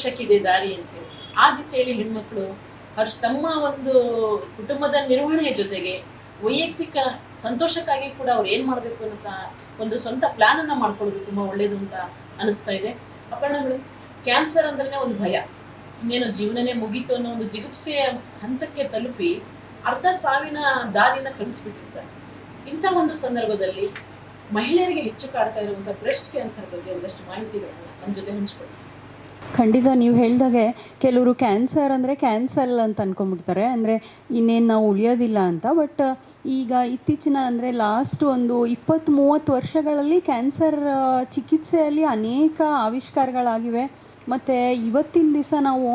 ಶಕ್ಕಿದೆ ದಾರಿ ಅಂತೇಳಿ ಆ ದಿಸೆಯಲ್ಲಿ ಹೆಣ್ಮಕ್ಳು ತಮ್ಮ ಒಂದು ಕುಟುಂಬದ ನಿರ್ವಹಣೆಯ ಜೊತೆಗೆ ವೈಯಕ್ತಿಕ ಸಂತೋಷಕ್ಕಾಗಿ ಕೂಡ ಅವ್ರು ಏನ್ ಮಾಡ್ಬೇಕು ಅಂತ ಒಂದು ಸ್ವಂತ ಪ್ಲಾನ್ ಅನ್ನ ಮಾಡ್ಕೊಳ್ಳೋದು ತುಂಬಾ ಒಳ್ಳೇದು ಅಂತ ಅನಿಸ್ತಾ ಇದೆ. ಅಪರ್ಣಗಳು, ಕ್ಯಾನ್ಸರ್ ಅಂದ್ರೆ ಒಂದು ಭಯ, ಇನ್ನೇನು ಜೀವನನೇ ಮುಗೀತು ಅನ್ನೋ ಒಂದು ಜಿಗುಪ್ಸೆಯ ಹಂತಕ್ಕೆ ತಲುಪಿ ಅರ್ಧ ಸಾವಿನ ದಾರಿಯನ್ನ ಕ್ರಮಿಸ್ಬಿಟ್ಟಿರ್ತಾರೆ. ಇಂಥ ಒಂದು ಸಂದರ್ಭದಲ್ಲಿ ಮಹಿಳೆಯರಿಗೆ ಹೆಚ್ಚು ಕಾಡ್ತಾ ಇರುವಂತಹ ಬ್ರೆಸ್ಟ್ ಕ್ಯಾನ್ಸರ್ ಬಗ್ಗೆ ಒಂದಷ್ಟು ಮಾಹಿತಿಗಳನ್ನ ನಮ್ಮ ಜೊತೆ ಹಂಚ್ಕೊಳ್ಳಿ. ಖಂಡಿತ, ನೀವು ಹೇಳಿದಾಗೆ ಕೆಲವರು ಕ್ಯಾನ್ಸರ್ ಅಂದರೆ ಕ್ಯಾನ್ಸಲ್ ಅಂತ ಅಂದ್ಕೊಂಡ್ಬಿಡ್ತಾರೆ, ಅಂದರೆ ಇನ್ನೇನು ನಾವು ಉಳಿಯೋದಿಲ್ಲ ಅಂತ. ಬಟ್ ಈಗ ಇತ್ತೀಚಿನ ಅಂದರೆ ಲಾಸ್ಟ್ ಒಂದು 20-30 ವರ್ಷಗಳಲ್ಲಿ ಕ್ಯಾನ್ಸರ್ ಚಿಕಿತ್ಸೆಯಲ್ಲಿ ಅನೇಕ ಆವಿಷ್ಕಾರಗಳಾಗಿವೆ. ಮತ್ತು ಇವತ್ತಿನ ದಿವಸ ನಾವು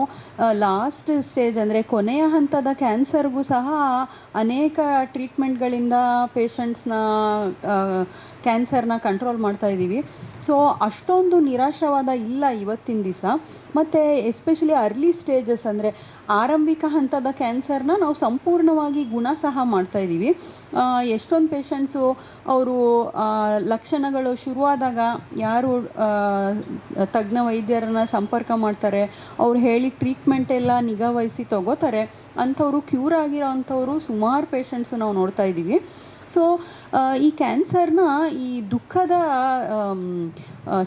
ಲಾಸ್ಟ್ ಸ್ಟೇಜ್ ಅಂದರೆ ಕೊನೆಯ ಹಂತದ ಕ್ಯಾನ್ಸರ್ಗೂ ಸಹ ಅನೇಕ ಟ್ರೀಟ್ಮೆಂಟ್ಗಳಿಂದ ಪೇಷಂಟ್ಸ್ನ ಕ್ಯಾನ್ಸರ್ನ ಕಂಟ್ರೋಲ್ ಮಾಡ್ತಾಯಿದ್ದೀವಿ. ಸೊ ಅಷ್ಟೊಂದು ನಿರಾಶವಾದ ಇಲ್ಲ ಇವತ್ತಿನ ದಿವಸ. ಮತ್ತು ಎಸ್ಪೆಷಲಿ ಅರ್ಲಿ ಸ್ಟೇಜಸ್ ಅಂದರೆ ಆರಂಭಿಕ ಹಂತದ ಕ್ಯಾನ್ಸರ್ನ ನಾವು ಸಂಪೂರ್ಣವಾಗಿ ಗುಣ ಸಹ ಮಾಡ್ತಾಯಿದ್ದೀವಿ. ಎಷ್ಟೊಂದು ಪೇಷಂಟ್ಸು ಅವರು ಲಕ್ಷಣಗಳು ಶುರುವಾದಾಗ ಯಾರು ತಜ್ಞ ವೈದ್ಯರನ್ನ ಸಂಪರ್ಕ ಮಾಡ್ತಾರೆ, ಅವ್ರು ಹೇಳಿ ಟ್ರೀಟ್ಮೆಂಟ್ ಎಲ್ಲ ನಿಗಾ ವಹಿಸಿ ತಗೋತಾರೆ, ಅಂಥವರು ಕ್ಯೂರ್ ಆಗಿರೋ ಅಂಥವರು ಸುಮಾರು ಪೇಷಂಟ್ಸು ನಾವು ನೋಡ್ತಾ ಇದ್ದೀವಿ. ಸೊ ಈ ಕ್ಯಾನ್ಸರ್ನ ಈ ದುಃಖದ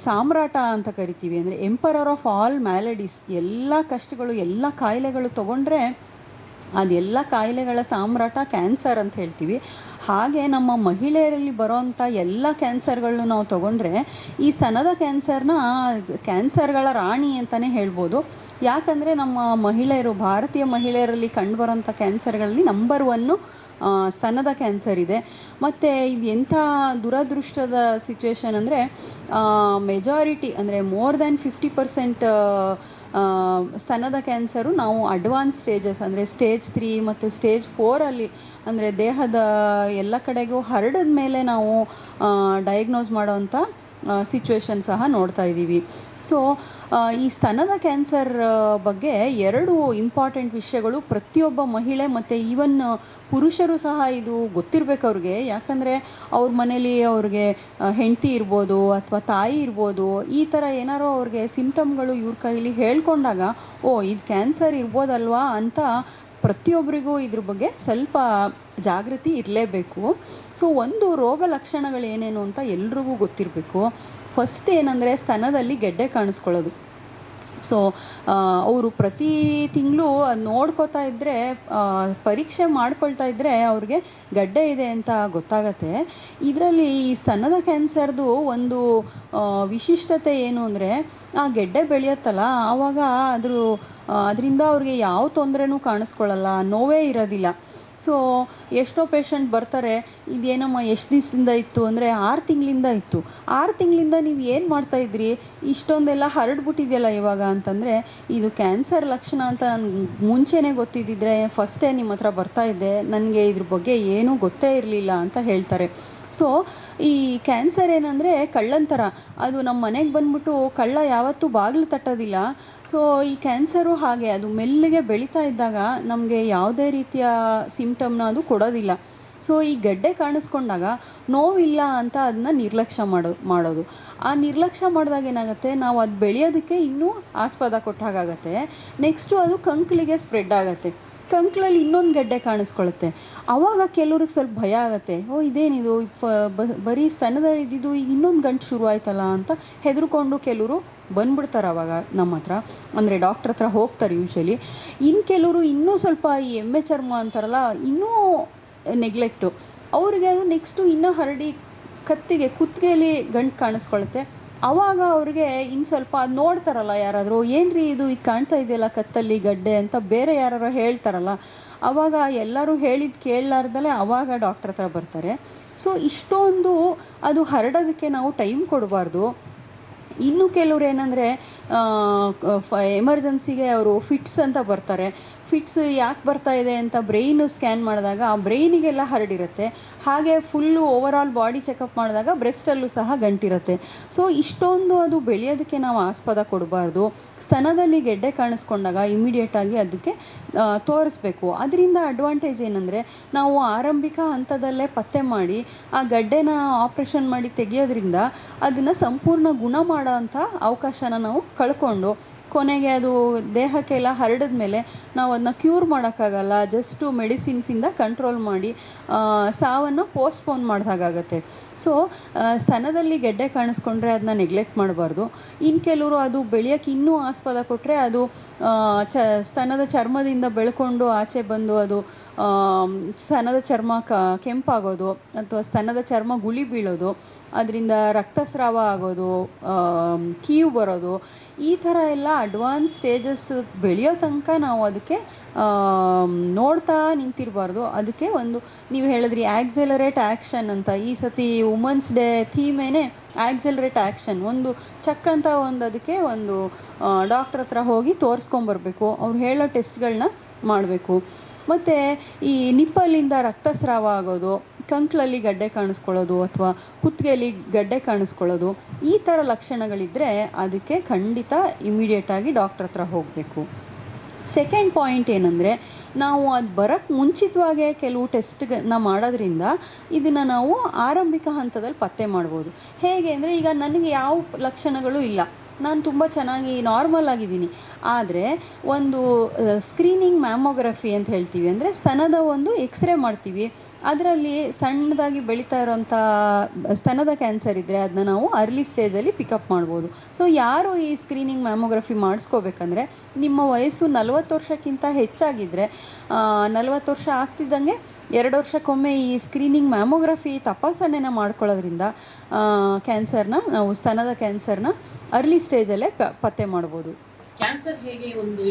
ಸಾಮ್ರಾಟ ಅಂತ ಕರಿತೀವಿ, ಅಂದರೆ ಎಂಪರರ್ ಆಫ್ ಆಲ್ ಮ್ಯಾಲಡೀಸ್. ಎಲ್ಲ ಕಷ್ಟಗಳು, ಎಲ್ಲ ಕಾಯಿಲೆಗಳು ತೊಗೊಂಡ್ರೆ ಅದೆಲ್ಲ ಕಾಯಿಲೆಗಳ ಸಾಮ್ರಾಟ ಕ್ಯಾನ್ಸರ್ ಅಂತ ಹೇಳ್ತೀವಿ. ಹಾಗೆ ನಮ್ಮ ಮಹಿಳೆಯರಲ್ಲಿ ಬರೋವಂಥ ಎಲ್ಲ ಕ್ಯಾನ್ಸರ್ಗಳನ್ನು ನಾವು ತೊಗೊಂಡ್ರೆ ಈ ಸ್ತನದ ಕ್ಯಾನ್ಸರ್ಗಳ ರಾಣಿ ಅಂತಲೇ ಹೇಳ್ಬೋದು. ಯಾಕಂದರೆ ನಮ್ಮ ಮಹಿಳೆಯರು, ಭಾರತೀಯ ಮಹಿಳೆಯರಲ್ಲಿ ಕಂಡುಬರೋಂಥ ಕ್ಯಾನ್ಸರ್ಗಳಲ್ಲಿ ನಂಬರ್ 1 ಸ್ತನದ ಕ್ಯಾನ್ಸರ್ ಇದೆ. ಮತ್ತು ಇದು ಎಂಥ ದುರದೃಷ್ಟದ ಸಿಚುವೇಶನ್ ಅಂದರೆ ಮೆಜಾರಿಟಿ ಅಂದರೆ ಮೋರ್ ದ್ಯಾನ್ 50% ಸ್ತನದ ಕ್ಯಾನ್ಸರು ನಾವು ಅಡ್ವಾನ್ಸ್ ಸ್ಟೇಜಸ್ ಅಂದರೆ ಸ್ಟೇಜ್ 3 ಮತ್ತು ಸ್ಟೇಜ್ 4ಅಲ್ಲಿ ಅಂದರೆ ದೇಹದ ಎಲ್ಲ ಕಡೆಗೂ ಹರಡಿದ ಮೇಲೆ ನಾವು ಡಯಾಗ್ನೋಸ್ ಮಾಡೋವಂಥ ಸಿಚುವೇಶನ್ ಸಹ ನೋಡ್ತಾ ಇದ್ದೀವಿ. ಸೊ ಈ ಸ್ತನದ ಕ್ಯಾನ್ಸರ್ ಬಗ್ಗೆ 2 ಇಂಪಾರ್ಟೆಂಟ್ ವಿಷಯಗಳು ಪ್ರತಿಯೊಬ್ಬ ಮಹಿಳೆ ಮತ್ತು ಈವನ್ ಪುರುಷರು ಸಹ ಇದು ಗೊತ್ತಿರಬೇಕು ಅವ್ರಿಗೆ. ಯಾಕಂದರೆ ಅವ್ರ ಮನೇಲಿ ಅವ್ರಿಗೆ ಹೆಂಡತಿ ಇರ್ಬೋದು ಅಥವಾ ತಾಯಿ ಇರ್ಬೋದು, ಈ ಥರ ಏನಾರೋ ಅವ್ರಿಗೆ ಸಿಂಪ್ಟಮ್ಗಳು ಇವ್ರ ಕೈಲಿ ಹೇಳ್ಕೊಂಡಾಗ ಇದು ಕ್ಯಾನ್ಸರ್ ಇರ್ಬೋದಲ್ವಾ ಅಂತ ಪ್ರತಿಯೊಬ್ಬರಿಗೂ ಇದ್ರ ಬಗ್ಗೆ ಸ್ವಲ್ಪ ಜಾಗೃತಿ ಇರಲೇಬೇಕು. ಸೊ ಒಂದು ರೋಗ ಲಕ್ಷಣಗಳು ಏನೇನು ಅಂತ ಎಲ್ರಿಗೂ ಗೊತ್ತಿರಬೇಕು. ಫಸ್ಟ್ ಏನಂದರೆ ಸ್ತನದಲ್ಲಿ ಗೆಡ್ಡೆ ಕಾಣಿಸ್ಕೊಳ್ಳೋದು. ಸೊ ಅವರು ಪ್ರತಿ ತಿಂಗಳು ನೋಡ್ಕೋತಾ ಇದ್ದರೆ, ಪರೀಕ್ಷೆ ಮಾಡ್ಕೊಳ್ತಾ ಇದ್ದರೆ ಅವ್ರಿಗೆ ಗಡ್ಡೆ ಇದೆ ಅಂತ ಗೊತ್ತಾಗತ್ತೆ. ಇದರಲ್ಲಿ ಈ ಸ್ತನದ ಕ್ಯಾನ್ಸರ್ದು ಒಂದು ವಿಶಿಷ್ಟತೆ ಏನು ಅಂದರೆ ಆ ಗೆಡ್ಡೆ ಬೆಳೆಯುತ್ತಲ್ಲ, ಆವಾಗ ಅದರಿಂದ ಅವ್ರಿಗೆ ಯಾವ ತೊಂದರೆನೂ ಕಾಣಿಸ್ಕೊಳ್ಳಲ್ಲ, ನೋವೇ ಇರೋದಿಲ್ಲ. ಸೊ ಎಷ್ಟೋ ಪೇಷಂಟ್ ಬರ್ತಾರೆ, ಇದೇನಮ್ಮ ಎಷ್ಟು ದಿವಸದಿಂದ ಇತ್ತು ಅಂದರೆ 6 ತಿಂಗಳಿಂದ ಇತ್ತು. 6 ತಿಂಗಳಿಂದ ನೀವು ಏನು ಮಾಡ್ತಾಯಿದ್ರಿ, ಇಷ್ಟೊಂದೆಲ್ಲ ಹರಡ್ಬಿಟ್ಟಿದೆಯಲ್ಲ ಇವಾಗ ಅಂತಂದರೆ ಇದು ಕ್ಯಾನ್ಸರ್ ಲಕ್ಷಣ ಅಂತ ನನಗೆ ಮುಂಚೆನೇ ಗೊತ್ತಿದ್ದಿದ್ರೆ ಫಸ್ಟೇ ನಿಮ್ಮ ಹತ್ರ ಬರ್ತಾಯಿದ್ದೆ, ನನಗೆ ಇದ್ರ ಬಗ್ಗೆ ಏನೂ ಗೊತ್ತೇ ಇರಲಿಲ್ಲ ಅಂತ ಹೇಳ್ತಾರೆ. ಸೊ ಈ ಕ್ಯಾನ್ಸರ್ ಏನಂದರೆ ಕಳ್ಳನ ಥರ, ಅದು ನಮ್ಮ ಮನೆಗೆ ಬಂದ್ಬಿಟ್ಟು ಕಳ್ಳ ಯಾವತ್ತೂ ಬಾಗಿಲು ತಟ್ಟೋದಿಲ್ಲ. ಸೊ ಈ ಕ್ಯಾನ್ಸರು ಹಾಗೆ, ಅದು ಮೆಲ್ಲಿಗೆ ಬೆಳೀತಾ ಇದ್ದಾಗ ನಮಗೆ ಯಾವುದೇ ರೀತಿಯ ಸಿಂಪ್ಟಮ್ನ ಅದು ಕೊಡೋದಿಲ್ಲ. ಸೊ ಈ ಗೆಡ್ಡೆ ಕಾಣಿಸ್ಕೊಂಡಾಗ ನೋವಿಲ್ಲ ಅಂತ ಅದನ್ನ ನಿರ್ಲಕ್ಷ್ಯ ಮಾಡೋದು. ಆ ನಿರ್ಲಕ್ಷ್ಯ ಮಾಡಿದಾಗ ಏನಾಗುತ್ತೆ, ನಾವು ಅದು ಬೆಳೆಯೋದಕ್ಕೆ ಇನ್ನೂ ಆಸ್ಪದ ಕೊಟ್ಟಾಗತ್ತೆ. ನೆಕ್ಸ್ಟು ಅದು ಕಂಕ್ಳಿಗೆ ಸ್ಪ್ರೆಡ್ ಆಗುತ್ತೆ, ಕಂಕ್ಳಲ್ಲಿ ಇನ್ನೊಂದು ಗೆಡ್ಡೆ ಕಾಣಿಸ್ಕೊಳ್ಳುತ್ತೆ. ಆವಾಗ ಕೆಲವ್ರಿಗೆ ಸ್ವಲ್ಪ ಭಯ ಆಗುತ್ತೆ, ಇದೇನಿದು ಬರೀ ಸ್ತನದ ಇದ್ದಿದ್ದು ಈಗ ಇನ್ನೊಂದು ಗಂಟು ಶುರು ಆಯ್ತಲ್ಲ ಅಂತ ಹೆದರ್ಕೊಂಡು ಕೆಲವರು ಬಂದ್ಬಿಡ್ತಾರೆ ಅವಾಗ ನಮ್ಮ ಹತ್ರ, ಅಂದರೆ ಡಾಕ್ಟ್ರ್ ಹತ್ರ ಹೋಗ್ತಾರೆ ಯೂಶಲಿ. ಇನ್ನು ಕೆಲವರು ಇನ್ನೂ ಸ್ವಲ್ಪ ಈ ಎಮ್ಮೆ ಚರ್ಮ ಅಂತಾರಲ್ಲ, ಇನ್ನೂ ನೆಗ್ಲೆಕ್ಟು, ಅವ್ರಿಗೆ ಅದು ನೆಕ್ಸ್ಟು ಇನ್ನೂ ಹರಡಿ ಕುತ್ತಿಗೆಯಲ್ಲಿ ಗಂಟು ಕಾಣಿಸ್ಕೊಳುತ್ತೆ. ಆವಾಗ ಅವ್ರಿಗೆ ಇನ್ನು ಸ್ವಲ್ಪ ನೋಡ್ತಾರಲ್ಲ ಯಾರಾದರೂ, ಏನ್ರಿ ಇದು ಕಾಣ್ತಾ ಇದೆಯಲ್ಲ ಕತ್ತಲ್ಲಿ ಗಡ್ಡೆ ಅಂತ ಬೇರೆ ಯಾರು ಹೇಳ್ತಾರಲ್ಲ, ಆವಾಗ ಎಲ್ಲರೂ ಹೇಳಿದ್ದು ಕೇಳಲಾರ್ದಲೇ ಆವಾಗ ಡಾಕ್ಟ್ರ್ ಹತ್ರ ಬರ್ತಾರೆ. ಸೊ ಇಷ್ಟೊಂದು ಅದು ಹರಡೋದಕ್ಕೆ ನಾವು ಟೈಮ್ ಕೊಡಬಾರ್ದು. ಇನ್ನು ಕೆಲವ್ರು ಏನಂದರೆ ಎಮರ್ಜೆನ್ಸಿಗೆ ಅವರು ಫಿಟ್ಸ್ ಅಂತ ಬರ್ತಾರೆ. ಫಿಟ್ಸ್ ಯಾಕೆ ಬರ್ತಾ ಇದೆ ಅಂತ ಬ್ರೈನು ಸ್ಕ್ಯಾನ್ ಮಾಡಿದಾಗ ಆ ಬ್ರೈನಿಗೆಲ್ಲ ಹರಡಿರುತ್ತೆ. ಹಾಗೆ ಫುಲ್ಲು ಓವರಾಲ್ ಬಾಡಿ ಚೆಕಪ್ ಮಾಡಿದಾಗ ಬ್ರೆಸ್ಟಲ್ಲೂ ಸಹ ಗಂಟಿರುತ್ತೆ. ಸೊ ಇಷ್ಟೊಂದು ಅದು ಬೆಳೆಯೋದಕ್ಕೆ ನಾವು ಆಸ್ಪದ ಕೊಡಬಾರ್ದು. ಸ್ತನದಲ್ಲಿ ಗೆಡ್ಡೆ ಕಾಣಿಸ್ಕೊಂಡಾಗ ಇಮಿಡಿಯೇಟಾಗಿ ಅದಕ್ಕೆ ತೋರಿಸ್ಬೇಕು. ಅದರಿಂದ ಅಡ್ವಾಂಟೇಜ್ ಏನಂದರೆ ನಾವು ಆರಂಭಿಕ ಹಂತದಲ್ಲೇ ಪತ್ತೆ ಮಾಡಿ ಆ ಗಡ್ಡೆನ ಆಪ್ರೇಷನ್ ಮಾಡಿ ತೆಗೆಯೋದ್ರಿಂದ ಅದನ್ನು ಸಂಪೂರ್ಣ ಗುಣ ಮಾಡೋ ಅಂಥ ಅವಕಾಶನ ನಾವು ಕಳ್ಕೊಂಡು ಕೊನೆಗೆ ಅದು ದೇಹಕ್ಕೆಲ್ಲ ಹರಡಿದ ಮೇಲೆ ನಾವು ಅದನ್ನ ಕ್ಯೂರ್ ಮಾಡೋಕ್ಕಾಗಲ್ಲ, ಜಸ್ಟು ಮೆಡಿಸಿನ್ಸಿಂದ ಕಂಟ್ರೋಲ್ ಮಾಡಿ ಸಾವನ್ನು ಪೋಸ್ಟ್ಪೋನ್ ಮಾಡಿದಾಗತ್ತೆ. ಸೊ ಸ್ತನದಲ್ಲಿ ಗೆಡ್ಡೆ ಕಾಣಿಸ್ಕೊಂಡ್ರೆ ಅದನ್ನ ನೆಗ್ಲೆಕ್ಟ್ ಮಾಡಬಾರ್ದು. ಇನ್ನು ಕೆಲವರು ಅದು ಬೆಳೆಯೋಕ್ಕೆ ಇನ್ನೂ ಆಸ್ಪದ ಕೊಟ್ಟರೆ ಅದು ಸ್ತನದ ಚರ್ಮದಿಂದ ಬೆಳ್ಕೊಂಡು ಆಚೆ ಬಂದು ಅದು ಸ್ತನದ ಚರ್ಮ ಕೆಂಪಾಗೋದು ಅಥವಾ ಸ್ತನದ ಚರ್ಮ ಗುಳಿ ಬೀಳೋದು, ಅದರಿಂದ ರಕ್ತಸ್ರಾವ ಆಗೋದು, ಕೀವು ಬರೋದು, ಈ ಥರ ಎಲ್ಲ ಅಡ್ವಾನ್ಸ್ ಸ್ಟೇಜಸ್ ಬೆಳೆಯೋ ತನಕ ನಾವು ಅದಕ್ಕೆ ನೋಡ್ತಾ ನಿಂತಿರಬಾರ್ದು. ಅದಕ್ಕೆ ಒಂದು ನೀವು ಹೇಳಿದ್ರಿ ಆಕ್ಸೆಲರೇಟ್ ಆ್ಯಕ್ಷನ್ ಅಂತ, ಈ ಸತಿ ವುಮೆನ್ಸ್ ಡೇ ಥೀಮೇನೆ ಆಕ್ಸೆಲರೇಟ್ ಆ್ಯಕ್ಷನ್. ಒಂದು ಚಕ್ ಅಂತ ಅದಕ್ಕೆ ಒಂದು ಡಾಕ್ಟ್ರ್ ಹತ್ರ ಹೋಗಿ ತೋರಿಸ್ಕೊಂಬರ್ಬೇಕು, ಅವ್ರು ಹೇಳೋ ಟೆಸ್ಟ್ಗಳನ್ನ ಮಾಡಬೇಕು. ಮತ್ತು ಈ ನಿಪ್ಪಲ್ಲಿಂದ ರಕ್ತಸ್ರಾವ ಆಗೋದು, ಕಂಕ್ಳಲ್ಲಿ ಗಡ್ಡೆ ಕಾಣಿಸ್ಕೊಳ್ಳೋದು ಅಥವಾ ಕುತ್ತಿಗೆಯಲ್ಲಿ ಗಡ್ಡೆ ಕಾಣಿಸ್ಕೊಳ್ಳೋದು, ಈ ಥರ ಲಕ್ಷಣಗಳಿದ್ದರೆ ಅದಕ್ಕೆ ಖಂಡಿತ ಇಮಿಡಿಯೇಟಾಗಿ ಡಾಕ್ಟ್ರ್ ಹತ್ರ ಹೋಗಬೇಕು. ಸೆಕೆಂಡ್ ಪಾಯಿಂಟ್ ಏನಂದರೆ, ನಾವು ಅದು ಬರೋಕ್ಕೆ ಮುಂಚಿತವಾಗೇ ಕೆಲವು ಟೆಸ್ಟ್ನ ಮಾಡೋದ್ರಿಂದ ಇದನ್ನು ನಾವು ಆರಂಭಿಕ ಹಂತದಲ್ಲಿ ಪತ್ತೆ ಮಾಡ್ಬೋದು. ಹೇಗೆ ಅಂದರೆ, ಈಗ ನನಗೆ ಯಾವ ಲಕ್ಷಣಗಳು ಇಲ್ಲ, ನಾನು ತುಂಬ ಚೆನ್ನಾಗಿ ನಾರ್ಮಲ್ ಆಗಿದ್ದೀನಿ, ಆದರೆ ಒಂದು ಸ್ಕ್ರೀನಿಂಗ್ ಮ್ಯಾಮೋಗ್ರಫಿ ಅಂತ ಹೇಳ್ತೀವಿ, ಅಂದರೆ ಸ್ತನದ ಒಂದು ಎಕ್ಸ್ರೇ ಮಾಡ್ತೀವಿ, ಅದರಲ್ಲಿ ಸಣ್ಣದಾಗಿ ಬೆಳೀತಾ ಇರೋಂಥ ಸ್ತನದ ಕ್ಯಾನ್ಸರ್ ಇದ್ದರೆ ಅದನ್ನ ನಾವು ಅರ್ಲಿ ಸ್ಟೇಜಲ್ಲಿ ಪಿಕಪ್ ಮಾಡ್ಬೋದು. ಸೊ ಯಾರು ಈ ಸ್ಕ್ರೀನಿಂಗ್ ಮ್ಯಾಮೋಗ್ರಫಿ ಮಾಡಿಸ್ಕೋಬೇಕಂದ್ರೆ, ನಿಮ್ಮ ವಯಸ್ಸು 40 ವರ್ಷಕ್ಕಿಂತ ಹೆಚ್ಚಾಗಿದ್ದರೆ, 40 ವರ್ಷ ಆಗ್ತಿದ್ದಂಗೆ 2 ವರ್ಷಕ್ಕೊಮ್ಮೆ ಈ ಸ್ಕ್ರೀನಿಂಗ್ ಮ್ಯಾಮೋಗ್ರಫಿ ತಪಾಸಣೆನ ಮಾಡ್ಕೊಳ್ಳೋದ್ರಿಂದ ಕ್ಯಾನ್ಸರ್ನ ನಾವು ಸ್ತನದ ಕ್ಯಾನ್ಸರ್ನ ಅರ್ಲಿ ಸ್ಟೇಜಲ್ಲೇ ಪತ್ತೆ ಮಾಡ್ಬೋದು. ಕ್ಯಾನ್ಸರ್ ಹೇಗೆ ಒಂದು